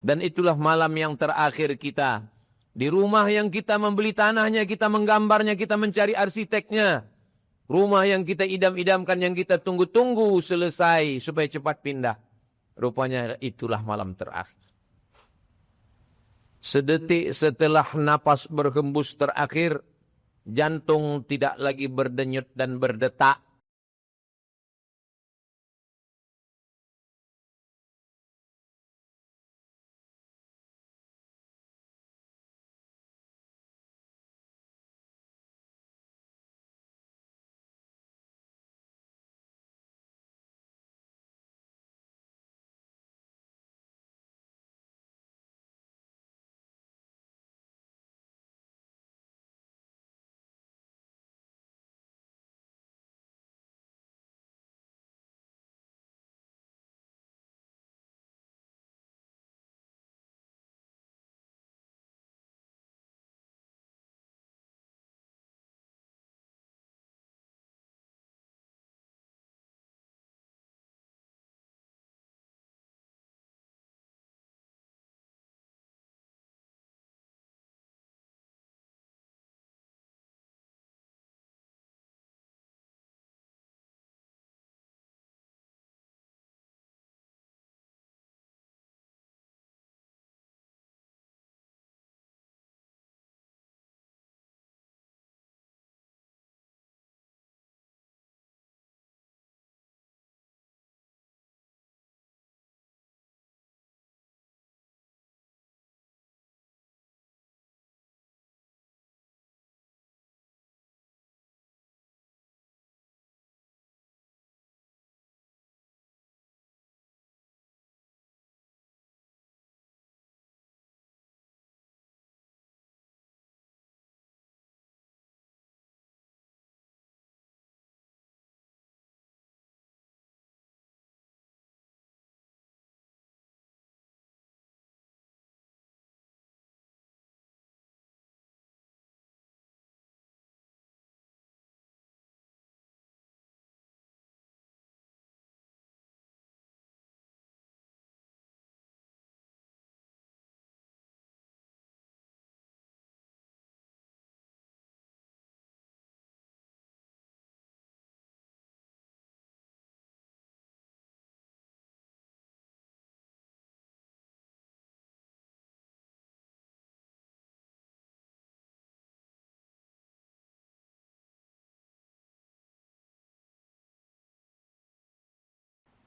Dan itulah malam yang terakhir kita. Di rumah yang kita membeli tanahnya, kita menggambarnya, kita mencari arsiteknya. Rumah yang kita idam-idamkan, yang kita tunggu-tunggu selesai supaya cepat pindah. Rupanya itulah malam terakhir. Sedetik setelah napas berhembus terakhir, jantung tidak lagi berdenyut dan berdetak.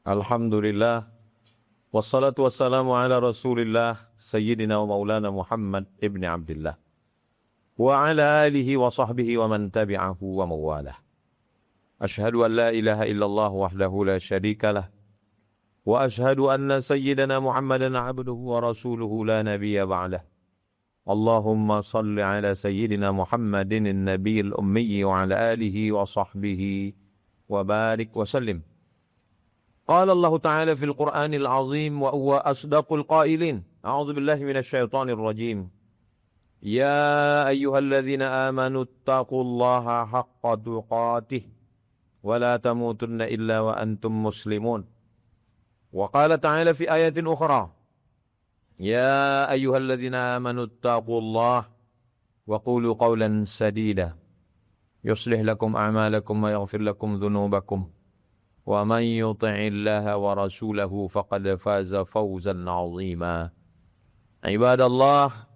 Alhamdulillah. Wassalatu wassalamu ala rasulillah Sayyidina wa maulana Muhammad ibn Abdullah wa ala alihi wa sahbihi wa man tabi'ahu wa mawalah. Ashhadu an la ilaha illallah wahdahu la syarika lah wa ashhadu anna Sayyidina Muhammadan abduhu wa rasuluhu la nabiyya ba'dah. Allahumma salli ala Sayyidina Muhammadin an-nabiyil ummi wa ala alihi wa sahbihi wa barik wa sallim. Qala Allah Ta'ala fil Qur'anil Azim wa huwa asdaqul qailin. A'udzu billahi minasy syaithanir rajim. Ya ayyuhalladzina amanu taqullaha haqqa tuqatih wa la tamutunna illa wa antum muslimun. Wa qala ta'ala fi ayatin ukhra. Ya ayyuhalladzina amanu taqullaha wa qulu qawlan sadida. Yuslih lakum a'malakum wa yaghfir lakum dhunubakum. Wa man yuti'illaha wa rasulahu faqad faza fawzan 'azima. Ibadallah,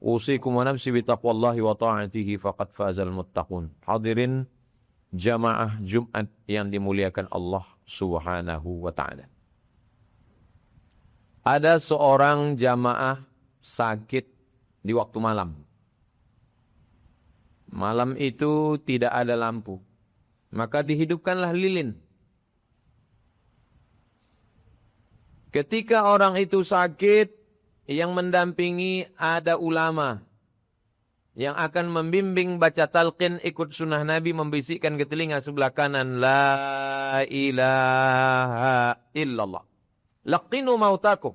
usikum wa nafsi bi taqwallahi wa ta'atihi faqad fazal muttaqun. Hadirin jamaah Jumat yang dimuliakan Allah Subhanahu wa taala. Ada seorang jamaah sakit di waktu malam. Malam itu tidak ada lampu. Maka dihidupkanlah lilin. Ketika orang itu sakit, yang mendampingi ada ulama yang akan membimbing baca talqin ikut sunnah Nabi, membisikkan ke telinga sebelah kanan, La ilaha illallah. Laqinu mautakum.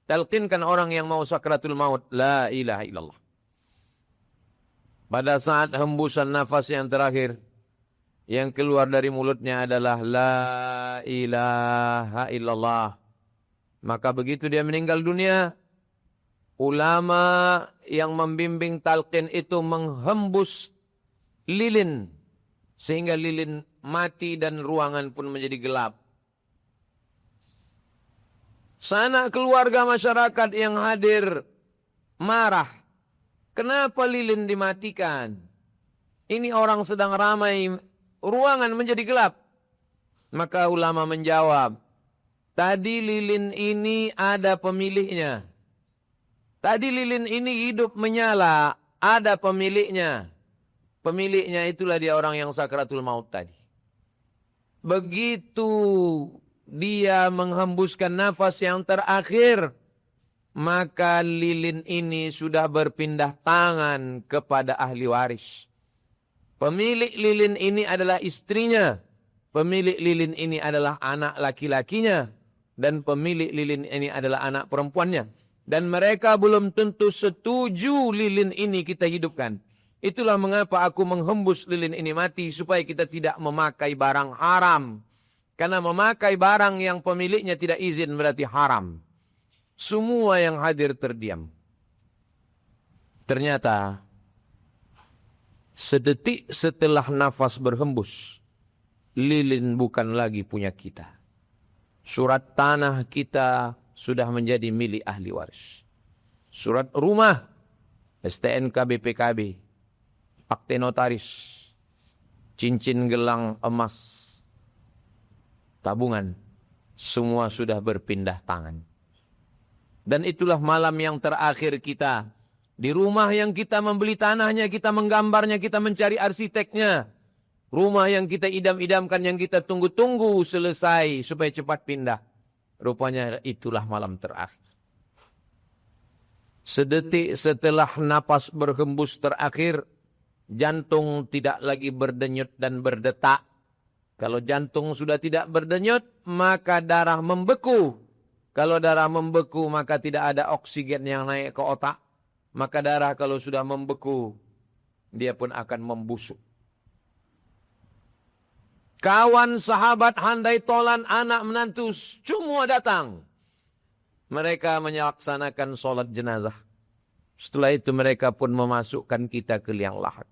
Talqinkan orang yang mau sakratul maut, La ilaha illallah. Pada saat hembusan nafas yang terakhir, yang keluar dari mulutnya adalah La ilaha illallah. Maka begitu dia meninggal dunia, ulama yang membimbing talqin itu menghembus lilin sehingga lilin mati dan ruangan pun menjadi gelap. Sanak keluarga masyarakat yang hadir marah. Kenapa lilin dimatikan? Ini orang sedang ramai, ruangan menjadi gelap. Maka ulama menjawab, tadi lilin ini ada pemiliknya. Tadi lilin ini hidup menyala, ada pemiliknya. Pemiliknya itulah dia orang yang sakratul maut tadi. Begitu dia menghembuskan nafas yang terakhir, maka lilin ini sudah berpindah tangan kepada ahli waris. Pemilik lilin ini adalah istrinya. Pemilik lilin ini adalah anak laki-lakinya. Dan pemilik lilin ini adalah anak perempuannya. Dan mereka belum tentu setuju lilin ini kita hidupkan. Itulah mengapa aku menghembus lilin ini mati supaya kita tidak memakai barang haram. Karena memakai barang yang pemiliknya tidak izin berarti haram. Semua yang hadir terdiam. Ternyata sedetik setelah nafas berhembus, lilin bukan lagi punya kita. Surat tanah kita sudah menjadi milik ahli waris. Surat rumah, STNK BPKB, akte notaris, cincin gelang emas, tabungan, semua sudah berpindah tangan. Dan itulah malam yang terakhir kita. Di rumah yang kita membeli tanahnya, kita menggambarnya, kita mencari arsiteknya. Rumah yang kita idam-idamkan, yang kita tunggu-tunggu selesai supaya cepat pindah. Rupanya itulah malam terakhir. Sedetik setelah napas berhembus terakhir, jantung tidak lagi berdenyut dan berdetak. Kalau jantung sudah tidak berdenyut, maka darah membeku. Kalau darah membeku, maka tidak ada oksigen yang naik ke otak. Maka darah kalau sudah membeku, dia pun akan membusuk. Kawan, sahabat, handai tolan, anak, menantu, semua datang. Mereka melaksanakan sholat jenazah. Setelah itu mereka pun memasukkan kita ke liang lahat.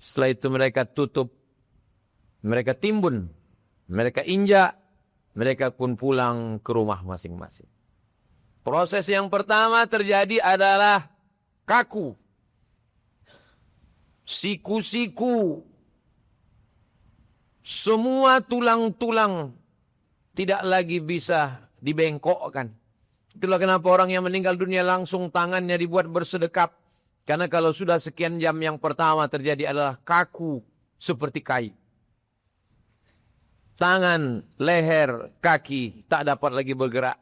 Setelah itu mereka tutup. Mereka timbun, mereka injak, mereka pun pulang ke rumah masing-masing. Proses yang pertama terjadi adalah kaku. Siku-siku, semua tulang-tulang tidak lagi bisa dibengkokkan. Itulah kenapa orang yang meninggal dunia langsung tangannya dibuat bersedekap. Karena kalau sudah sekian jam yang pertama terjadi adalah kaku seperti kayu. Tangan, leher, kaki tak dapat lagi bergerak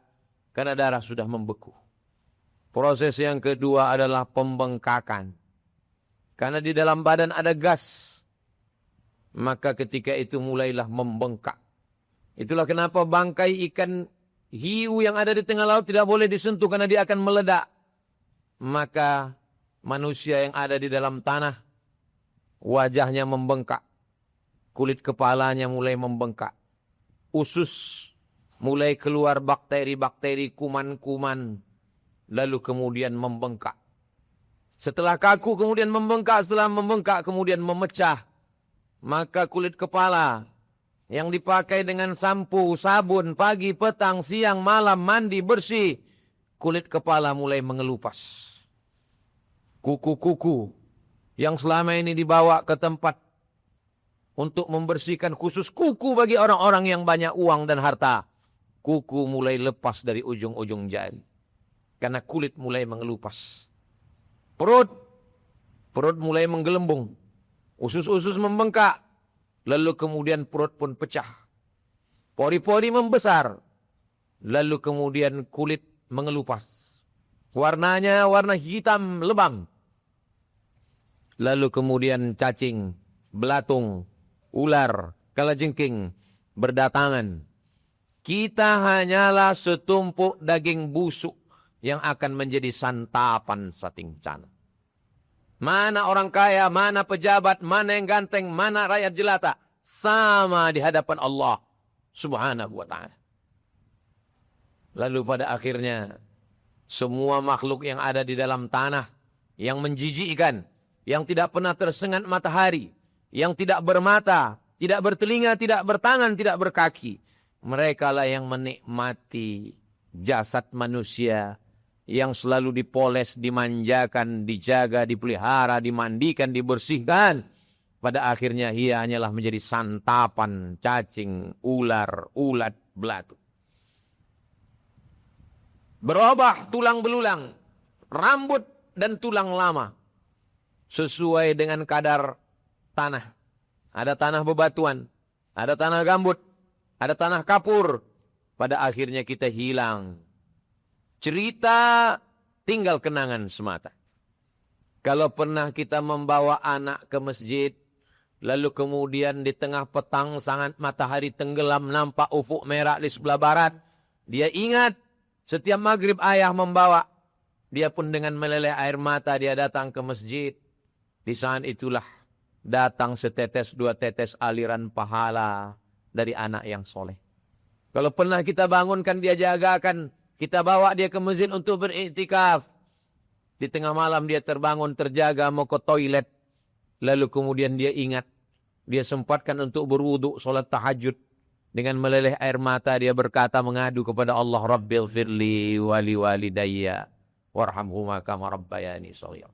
karena darah sudah membeku. Proses yang kedua adalah pembengkakan. Karena di dalam badan ada gas. Maka ketika itu mulailah membengkak. Itulah kenapa bangkai ikan hiu yang ada di tengah laut tidak boleh disentuh karena dia akan meledak. Maka manusia yang ada di dalam tanah, wajahnya membengkak. Kulit kepalanya mulai membengkak. Usus mulai keluar bakteri-bakteri, kuman-kuman. Lalu kemudian membengkak. Setelah kaku kemudian membengkak. Setelah membengkak kemudian memecah. Maka kulit kepala yang dipakai dengan sampo, sabun, pagi, petang, siang, malam, mandi, bersih. Kulit kepala mulai mengelupas. Kuku-kuku yang selama ini dibawa ke tempat untuk membersihkan khusus kuku bagi orang-orang yang banyak uang dan harta. Kuku mulai lepas dari ujung-ujung jari. Karena kulit mulai mengelupas. Perut mulai menggelembung. Usus-usus membengkak. Lalu kemudian perut pun pecah. Pori-pori membesar. Lalu kemudian kulit mengelupas. Warnanya warna hitam lebam. Lalu kemudian cacing, belatung, ular, kalajengking berdatangan. Kita hanyalah setumpuk daging busuk yang akan menjadi santapan satingcana. Mana orang kaya, mana pejabat, mana yang ganteng, mana rakyat jelata. Sama di hadapan Allah subhanahu wa ta'ala. Lalu pada akhirnya Semua makhluk yang ada di dalam tanah, yang menjijikkan, yang tidak pernah tersengat matahari, yang tidak bermata, tidak bertelinga, tidak bertangan, tidak berkaki. Mereka lah yang menikmati jasad manusia yang selalu dipoles, dimanjakan, dijaga, dipelihara, dimandikan, dibersihkan. Pada akhirnya ia hanyalah menjadi santapan cacing, ular, ulat, belatung. Berubah tulang belulang, rambut dan tulang lama. Sesuai dengan kadar tanah. Ada tanah bebatuan, ada tanah gambut, ada tanah kapur. Pada akhirnya kita hilang. Cerita tinggal kenangan semata. Kalau pernah kita membawa anak ke masjid, lalu kemudian di tengah petang sangat matahari tenggelam, nampak ufuk merah di sebelah barat. Dia ingat setiap maghrib ayah membawa. Dia pun dengan meleleh air mata dia datang ke masjid. Di saat itulah datang setetes dua tetes aliran pahala dari anak yang soleh. Kalau pernah kita bangunkan dia jagakan, kita bawa dia ke masjid untuk beriktikaf. Di tengah malam dia terbangun, terjaga, mau ke toilet. Lalu kemudian dia ingat. Dia sempatkan untuk berwudu, sholat tahajud. Dengan meleleh air mata dia berkata, mengadu kepada Allah. Rabbil firli wali walidayya. Warhamhuma kama rabbayani shaghira.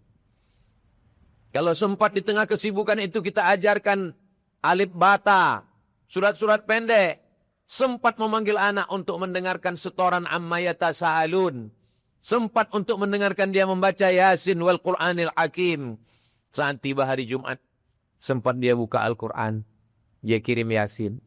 Kalau sempat di tengah kesibukan itu kita ajarkan alif bata. Surat-surat pendek. Sempat memanggil anak untuk mendengarkan setoran amma yatasaalun. Sempat untuk mendengarkan dia membaca Yasin wal Qur'anil Hakim. Saat tiba hari Jumat, sempat dia buka Al-Quran. Dia kirim Yasin.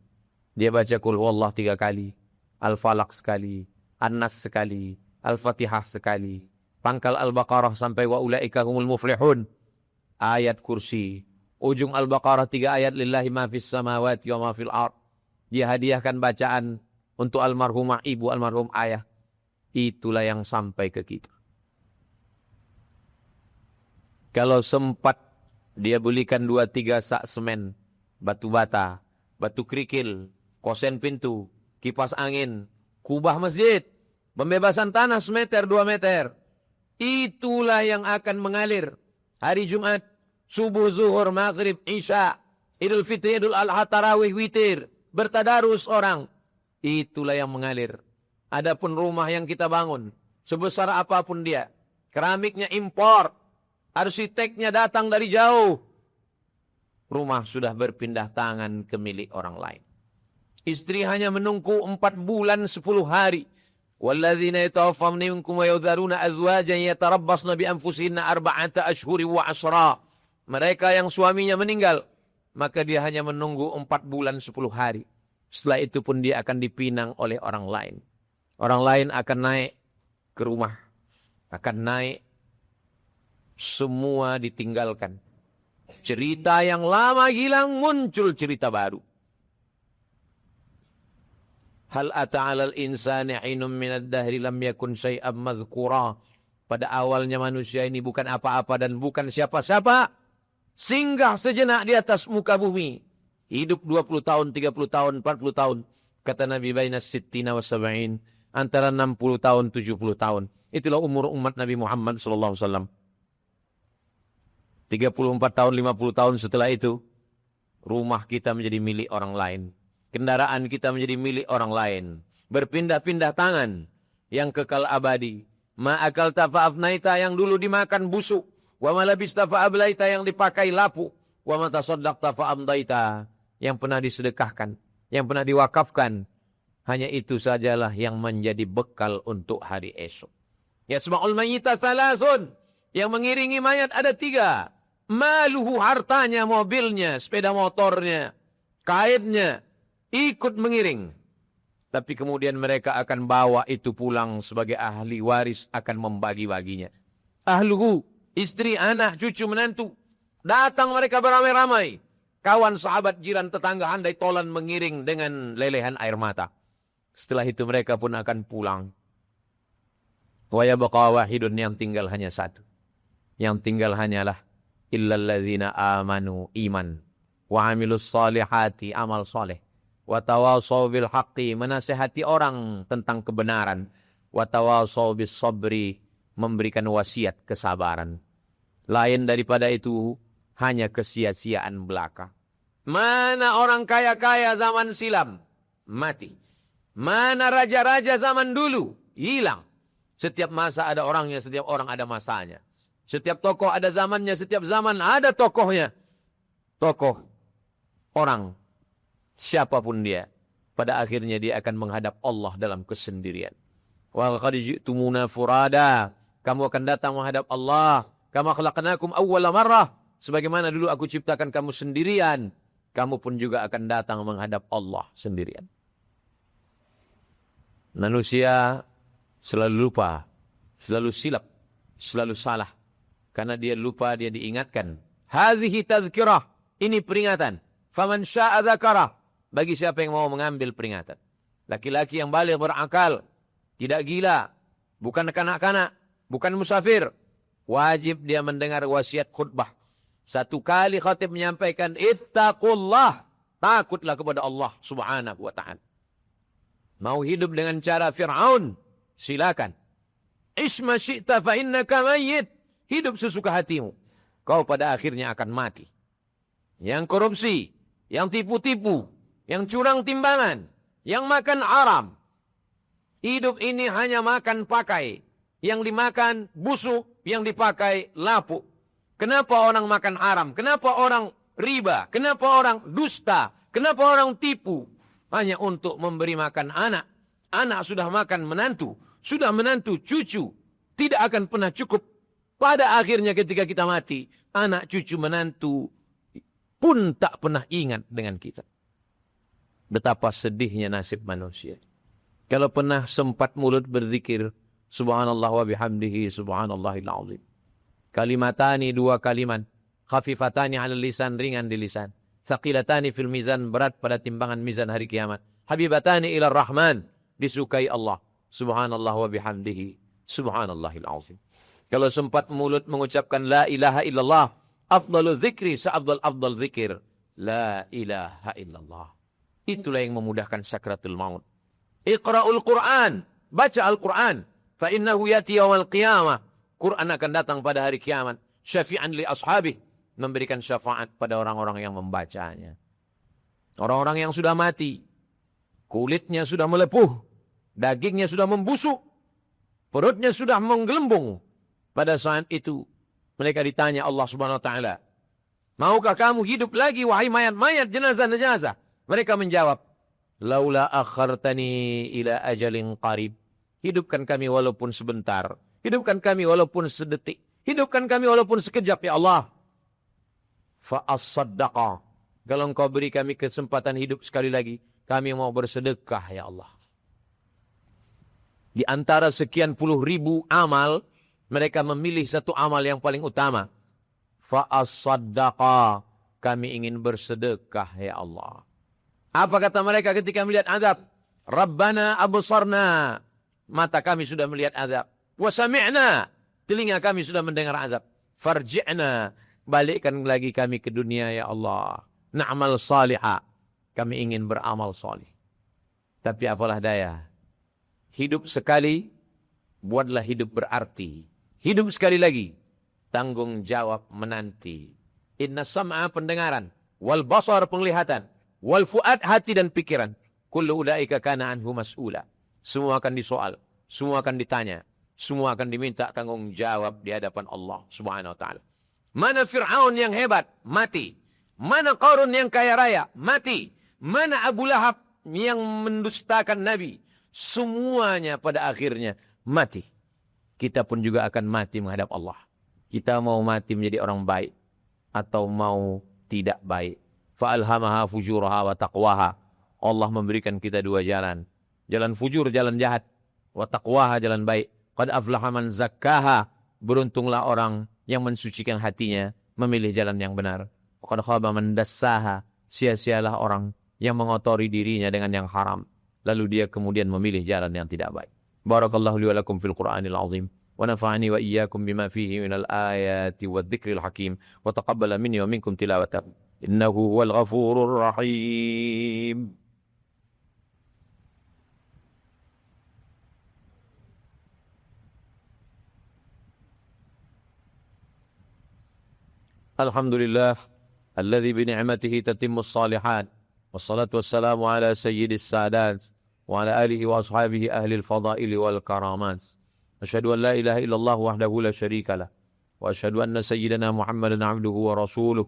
Dia baca Qul Huwallah 3 kali. Al-Falaq sekali. An-Nas sekali. Al-Fatihah sekali. Pangkal Al-Baqarah sampai wa ulaika humul muflihun. Ayat kursi. Ujung Al-Baqarah 3 ayat. Lillahi ma fis samawati wa ma fil ard. Dia hadiahkan bacaan untuk almarhumah ibu, almarhum ayah. Itulah yang sampai ke kita. Kalau sempat dia belikan 2-3 sak semen, batu bata, batu kerikil, kosen pintu, kipas angin, kubah masjid, pembebasan tanah semeter 2 meter. Itulah yang akan mengalir hari Jumat, subuh, zuhur, maghrib, isya, Idul Fitri, Idul Adha, Tarawih, witir. Bertadarus orang. Itulah yang mengalir. Adapun rumah yang kita bangun, sebesar apapun dia, keramiknya impor, arsiteknya datang dari jauh, rumah sudah berpindah tangan ke milik orang lain. Istri hanya menunggu 4 bulan 10 hari. Walladzina yatawaffawna minkum wa yadharuna azwajan yatarabbasna bi anfusihinna 4 ashhur wa 'ashra. Mereka yang suaminya meninggal, maka dia hanya menunggu 4 bulan 10 hari. Setelah itu pun dia akan dipinang oleh orang lain. Orang lain akan naik ke rumah. Akan naik. Semua ditinggalkan. Cerita yang lama hilang, muncul cerita baru. Hal ata'alal insani hinum minad dahri lam yakun syai'am madhkura. Pada awalnya manusia ini bukan apa-apa dan bukan siapa-siapa. Singgah sejenak di atas muka bumi. Hidup 20 tahun, 30 tahun, 40 tahun. Kata Nabi bainas sittina wa sab'in. Antara 60 tahun, 70 tahun. Itulah umur umat Nabi Muhammad SAW. 34 tahun, 50 tahun setelah itu. Rumah kita menjadi milik orang lain. Kendaraan kita menjadi milik orang lain. Berpindah-pindah tangan. Yang kekal abadi. Ma'akal tafa'afnaita yang dulu dimakan busuk. Wa malabista fa'ablaita yang dipakai lapu. Wa matasaddaqta fa'amdaita yang pernah disedekahkan, yang pernah diwakafkan. Hanya itu sajalah yang menjadi bekal untuk hari esok. Yasma'ul mayyita salasun. Yang mengiringi mayat ada 3. Maluhu, hartanya, mobilnya, sepeda motornya, kainnya, ikut mengiring. Tapi kemudian mereka akan bawa itu pulang sebagai ahli waris, akan membagi-baginya. Ahluhu, istri, anak, cucu, menantu. Datang mereka beramai-ramai. Kawan, sahabat, jiran, tetangga, handai tolan mengiring dengan lelehan air mata. Setelah itu mereka pun akan pulang. Wa yabqa wahidun, yang tinggal hanya satu. Yang tinggal hanyalah illalladzina amanu, iman. Wa amilus salihati, amal soleh. Wa tawasaw bil haqqi, menasihati orang tentang kebenaran. wa tawasau bis sabri, memberikan wasiat kesabaran. Lain daripada itu hanya kesia-siaan belaka. Mana orang kaya-kaya zaman silam? Mati. Mana raja-raja zaman dulu? Hilang. Setiap masa ada orangnya, setiap orang ada masanya. Setiap tokoh ada zamannya, setiap zaman ada tokohnya. Tokoh, orang, siapapun dia, pada akhirnya dia akan menghadap Allah dalam kesendirian. Wa qad ji'tumuna furada, kamu akan datang menghadap Allah. Kama khalaqnakum awwala marrah, sebagaimana dulu aku ciptakan kamu sendirian, kamu pun juga akan datang menghadap Allah sendirian. Manusia selalu lupa, selalu silap, selalu salah. Karena dia lupa, dia diingatkan. Hadhihi tadhkirah, ini peringatan. Faman sya'a dzakara, bagi siapa yang mau mengambil peringatan. Laki-laki yang baligh berakal, tidak gila, bukan kanak-kanak, bukan musafir. Wajib dia mendengar wasiat khutbah. Satu kali khatib menyampaikan, ittaqullah, takutlah kepada Allah subhanahu wa ta'ala. Mau hidup dengan cara Fir'aun, silakan. Isma syi'ta fa innaka mayyit, hidup sesuka hatimu. Kau pada akhirnya akan mati. Yang korupsi, yang tipu-tipu, yang curang timbangan, yang makan haram. Hidup ini hanya makan pakai. Yang dimakan busuk, yang dipakai lapuk. Kenapa orang makan haram? Kenapa orang riba? Kenapa orang dusta? Kenapa orang tipu? Hanya untuk memberi makan anak. Anak sudah makan menantu. Sudah menantu cucu. Tidak akan pernah cukup. Pada akhirnya ketika kita mati, anak cucu menantu pun tak pernah ingat dengan kita. Betapa sedihnya nasib manusia. Kalau pernah sempat mulut berzikir, subhanallah wa bihamdihi subhanallahil azim. Kalimatani, dua kalimat. Khafifatani ala lisan, ringan di lisan. Thaqilatani fil mizan, berat pada timbangan mizan hari kiamat. Habibatani ila rahman, disukai Allah. Subhanallah wa bihamdihi subhanallahil azim. Kalau sempat mulut mengucapkan la ilaha illallah, afdalu dzikri, seafdal zikir, la ilaha illallah. Itulah yang memudahkan sakratul maut. Iqra'ul Qur'an, baca Al-Qur'an, fa innahu yati yaumal qiyamah. Quran akan datang pada hari kiamat, syafi'an li ashabih, memberikan syafaat pada orang-orang yang membacanya. Orang-orang yang sudah mati, kulitnya sudah melepuh, dagingnya sudah membusuk, perutnya sudah menggelembung. Pada saat itu, mereka ditanya Allah subhanahu wa ta'ala, maukah kamu hidup lagi, wahai mayat-mayat, jenazah-jenazah? Mereka menjawab, laula akhartani ila ajalin qarib. Hidupkan kami walaupun sebentar. Hidupkan kami walaupun sedetik. Hidupkan kami walaupun sekejap, ya Allah. Fa'as-saddaqa. Kalau engkau beri kami kesempatan hidup sekali lagi, kami mau bersedekah, ya Allah. Di antara sekian puluh ribu amal, mereka memilih satu amal yang paling utama. Fa'as-saddaqa. Kami ingin bersedekah, ya Allah. Apa kata mereka ketika melihat azab? Rabbana absarna. Mata kami sudah melihat azab. Wa sami'na. Telinga kami sudah mendengar azab. Farji'na. Balikkan lagi kami ke dunia, ya Allah. Na'mal salihah. Kami ingin beramal salih. Tapi apalah daya. Hidup sekali, buatlah hidup berarti. Hidup sekali lagi, tanggung jawab menanti. Inna sam'a, pendengaran. Wal basar, penglihatan. Wal fu'ad, hati dan pikiran. Kullu ulaika kana anhu mas'ula. Semua akan disoal. Semua akan ditanya. Semua akan diminta tanggung jawab di hadapan Allah subhanahu wa ta'ala. Mana Fir'aun yang hebat? Mati. Mana Qarun yang kaya raya? Mati. Mana Abu Lahab yang mendustakan Nabi? Semuanya pada akhirnya mati. Kita pun juga akan mati menghadap Allah. Kita mau mati menjadi orang baik atau mau tidak baik. Fa'alhamaha fujuraha wa taqwaha. Allah memberikan kita dua jalan. Jalan fujur, jalan jahat. Wa taqwaha, jalan baik. Qad aflaha man zakkaha. Beruntunglah orang yang mensucikan hatinya, memilih jalan yang benar. Qad khaba man dassaha. Sia-sialah orang yang mengotori dirinya dengan yang haram. Lalu dia kemudian memilih jalan yang tidak baik. Barakallahu li wa lakum fil Qur'anil azim. ونفعني وإياكم بما فيه من الآيات والذكر الحكيم وتقبل مني ومنكم تلاوته إنه هو الغفور الرحيم. Alhamdulillah alladzi bi ni'matihi tatimmus shalihat. Wassalatu wassalamu ala sayyidis sadat wa ala alihi wa ashabihi ahli al-fadaili wal karamat. Asyhadu an la ilaha illallah wahdahu la syarika lah wa asyhadu anna sayyidana Muhammadan abduhu wa rasuluh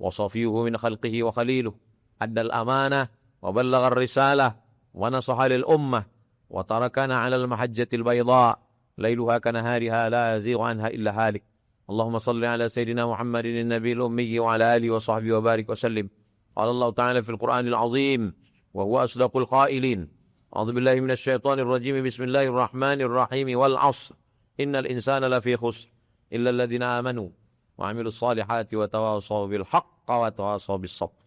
wa safiyuhu min khalqihi wa khaliluh. Addal amanah wa ballagha ar-risalah wa nasaha lil ummah wa tarakana 'ala al-mahajjatil bayda lailuha kanahariha la yazighu anha illa halik. اللهم صل على سيدنا محمد النبي الأمي وعلى آله وصحبه وبارك وسلم. قال الله تعالى في القرآن العظيم وهو أصدق القائلين: أعوذ بالله من الشيطان الرجيم بسم الله الرحمن الرحيم والعصر إن الإنسان لفي خسر إلا الذين آمنوا وعملوا الصالحات وتواصوا بالحق وتواصوا بالصبر.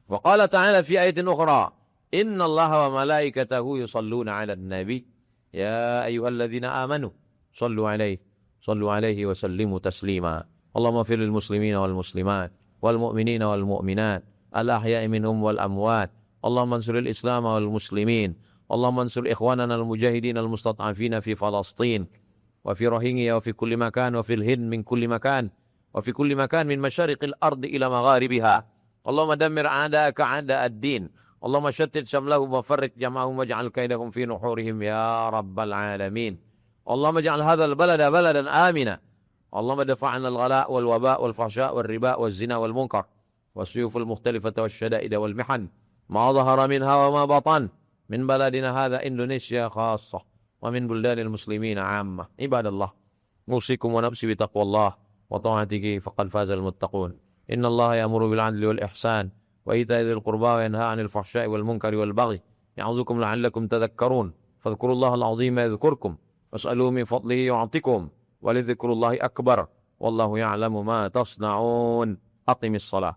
وقال تعالى في آية أخرى: إن الله وملائكته يصلون على النبي يا أيها الذين آمنوا صلوا عليه وسلموا تسليما. اللهم اغفر للمسلمين والمسلمات والمؤمنين والمؤمنات الأحياء منهم والأموات. اللهم انصر الإسلام والمسلمين. اللهم انصر إخواننا المجاهدين المستضعفين في فلسطين وفي روهينيا وفي كل مكان وفي الهند من كل مكان وفي كل مكان من مشارق الأرض إلى مغاربها. اللهم دمر أعداءك أعداء الدين. اللهم شتت شملهم وفرق جمعهم واجعل كيدهم في نحورهم يا رب العالمين. اللهم اجعل هذا البلد بلدا آمنا. اللهم دفع عنا الغلاء والوباء والفحشاء والربا والزنا والمنكر والسيوف المختلفة والشدائد والمحن ما ظهر منها وما بطن من بلدنا هذا إندونيسيا خاصة ومن بلدان المسلمين عامة. عباد الله، أوصيكم ونفسي بتقوى الله وطاعته فقد فاز المتقون. إن الله يأمر بالعدل والإحسان وإيتاء ذي القربى وينهى عن الفحشاء والمنكر والبغي يعظكم لعلكم تذكرون. فاذكروا الله العظيم يذكركم واسألوه من فضله يعطكم ولذكر الله أكبر والله يعلم ما تصنعون. أقم الصلاة.